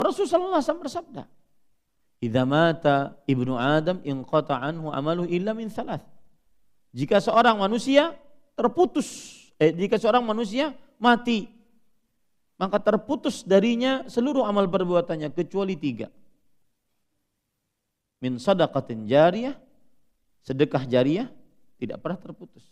Rasulullah SAW bersabda, "Idza mata ibnu Adam inqata anhu amaluhu illa min thalath." Jika seorang manusia mati, maka terputus darinya seluruh amal perbuatannya kecuali 3. Min sadaqatin jariyah, sedekah jariyah tidak pernah terputus.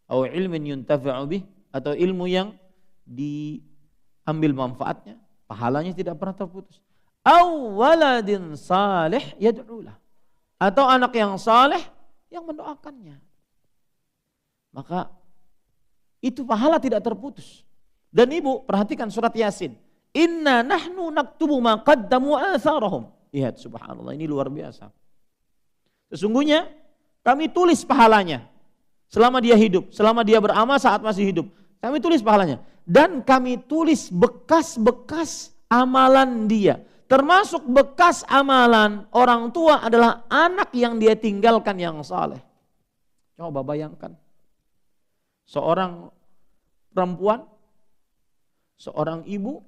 Au ilmin yuntafa'u bih, atau ilmu yang diambil manfaatnya, pahalanya tidak pernah terputus. Au waladin salih yad'ulah, atau anak yang saleh yang mendoakannya. Maka itu pahala tidak terputus. Dan ibu perhatikan surat Yasin. Inna nahnu naktubu ma qaddamu atharahum. Lihat, subhanallah, ini luar biasa. Sesungguhnya kami tulis pahalanya selama dia hidup, selama dia beramal saat masih hidup. Kami tulis pahalanya. Dan kami tulis bekas-bekas amalan dia. Termasuk bekas amalan orang tua adalah anak yang dia tinggalkan yang saleh. Coba bayangkan. Seorang perempuan, seorang ibu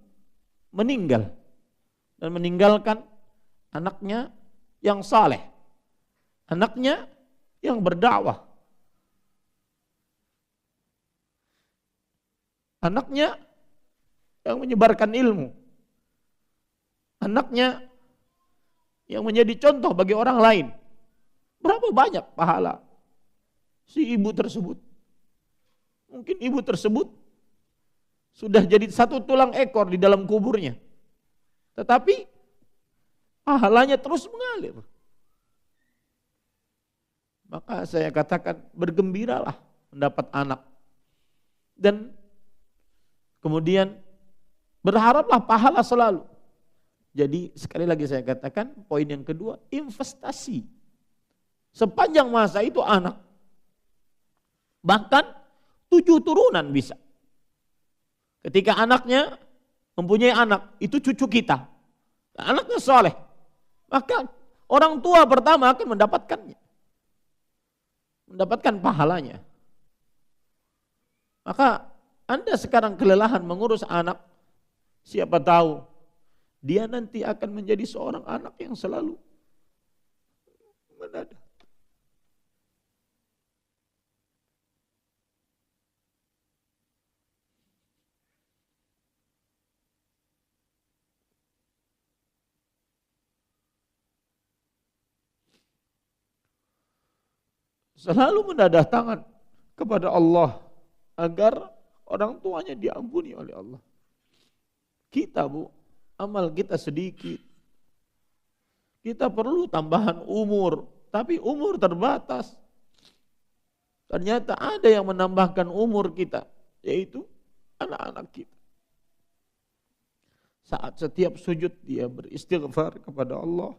meninggal dan meninggalkan anaknya yang saleh, anaknya yang berdakwah, anaknya yang menyebarkan ilmu, anaknya yang menjadi contoh bagi orang lain. Berapa banyak pahala si ibu tersebut? Mungkin ibu tersebut sudah jadi satu tulang ekor di dalam kuburnya, tetapi pahalanya terus mengalir. Maka saya katakan, bergembiralah mendapat anak. Dan kemudian berharaplah pahala selalu. Jadi sekali lagi saya katakan, poin yang kedua, investasi. Sepanjang masa itu anak. Bahkan 7 turunan bisa. Ketika anaknya mempunyai anak, itu cucu kita. Anaknya soleh, maka orang tua pertama akan mendapatkannya. Mendapatkan pahalanya. Maka Anda sekarang kelelahan mengurus anak, siapa tahu dia nanti akan menjadi seorang anak yang selalu mendadak. Selalu mendadah tangan kepada Allah agar orang tuanya diampuni oleh Allah. Kita, Bu, amal kita sedikit. Kita perlu tambahan umur, tapi umur terbatas. Ternyata ada yang menambahkan umur kita, yaitu anak-anak kita. Saat setiap sujud dia beristighfar kepada Allah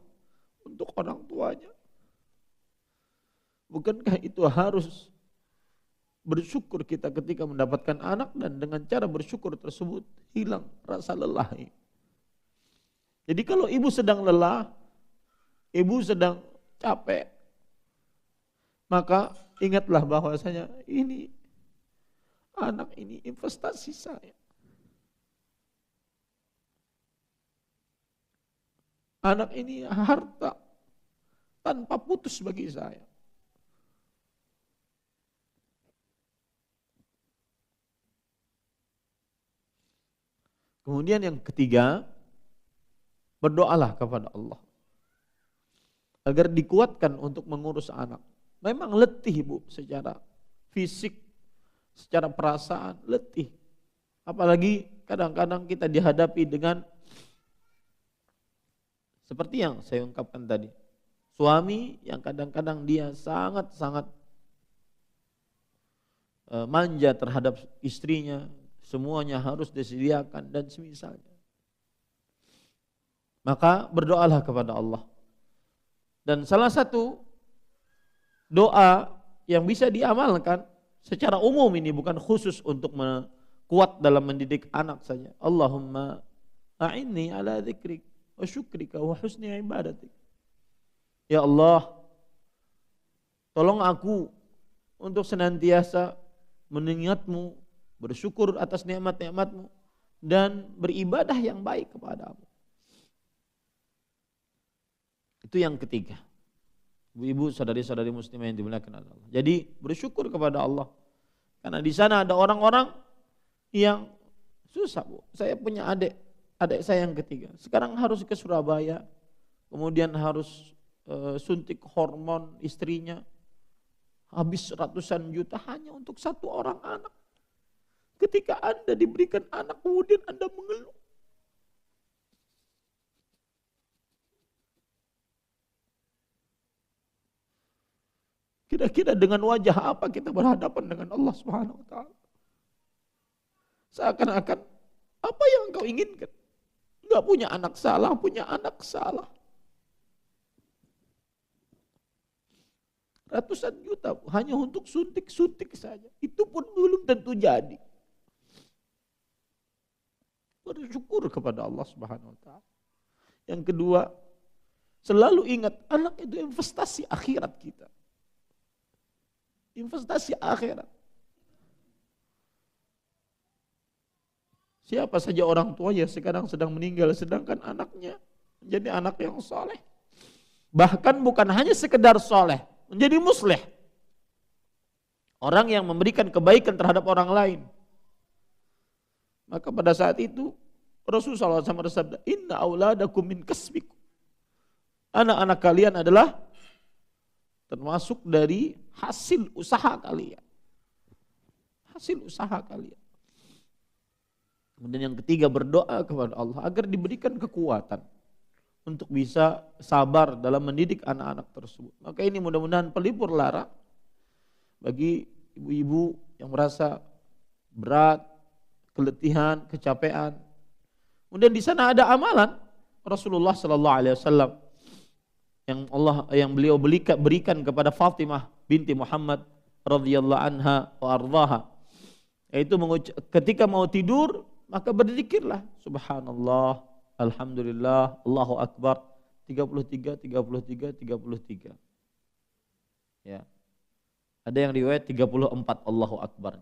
untuk orang tuanya. Bukankah itu harus bersyukur kita ketika mendapatkan anak, dan dengan cara bersyukur tersebut hilang rasa lelah. Jadi kalau ibu sedang lelah, ibu sedang capek, maka ingatlah bahwasanya ini anak ini investasi saya. Anak ini harta tanpa putus bagi saya. Kemudian yang ketiga, berdoalah kepada Allah agar dikuatkan untuk mengurus anak. Memang letih, Bu, secara fisik, secara perasaan letih. Apalagi kadang-kadang kita dihadapi dengan seperti yang saya ungkapkan tadi. Suami yang kadang-kadang dia sangat-sangat manja terhadap istrinya, semuanya harus disediakan dan semisalnya. Maka berdoalah kepada Allah. Dan salah satu doa yang bisa diamalkan secara umum, ini bukan khusus untuk kuat dalam mendidik anak saja. Allahumma a'inni ala dzikrik wa syukrika wa husni ibadatik. Ya Allah, tolong aku untuk senantiasa mengingatmu, bersyukur atas nikmat-nikmatmu, dan beribadah yang baik kepadamu. Itu yang ketiga. Ibu-ibu, saudari-saudari muslimah yang dimuliakan Allah. Jadi bersyukur kepada Allah. Karena di sana ada orang-orang yang susah, Bu. Saya punya adik saya yang ketiga. Sekarang harus ke Surabaya, kemudian harus suntik hormon istrinya. Habis ratusan juta hanya untuk satu orang anak. Ketika Anda diberikan anak, kemudian Anda mengeluh. Kira-kira dengan wajah apa kita berhadapan dengan Allah Subhanahu wa taala? Seakan-akan apa yang engkau inginkan? Enggak punya anak salah, punya anak salah. Ratusan juta hanya untuk suntik-suntik saja. Itu pun belum tentu jadi. Bersyukur kepada Allah Subhanahu wa taala. Yang kedua, selalu ingat anak itu investasi akhirat kita. Investasi akhirat. Siapa saja orang tua ya sekarang sedang meninggal, sedangkan anaknya menjadi anak yang soleh. Bahkan bukan hanya sekedar soleh, menjadi muslih. Orang yang memberikan kebaikan terhadap orang lain. Maka pada saat itu Rasulullah SAW bersabda, Inna auladakum min kasbikum. Anak-anak kalian adalah termasuk dari hasil usaha kalian. Hasil usaha kalian. Kemudian yang ketiga, berdoa kepada Allah agar diberikan kekuatan untuk bisa sabar dalam mendidik anak-anak tersebut. Maka ini mudah-mudahan pelipur lara bagi ibu-ibu yang merasa berat, keletihan, kecapean. Kemudian di sana ada amalan Rasulullah sallallahu alaihi wasallam yang beliau berikan kepada Fatimah binti Muhammad radhiyallahu anha wa ardhaha, yaitu ketika mau tidur maka berzikirlah subhanallah, alhamdulillah, Allahu akbar 33. Ya. Ada yang riwayat 34 Allahu akbar.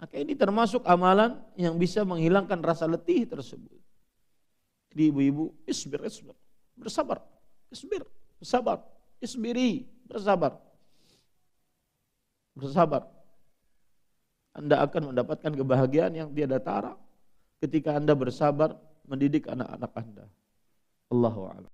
Maka ini termasuk amalan yang bisa menghilangkan rasa letih tersebut. Jadi ibu-ibu, bersabar. Bersabar. Bersabar. Anda akan mendapatkan kebahagiaan yang tiada tara ketika Anda bersabar mendidik anak-anak Anda. Allahu a'lam.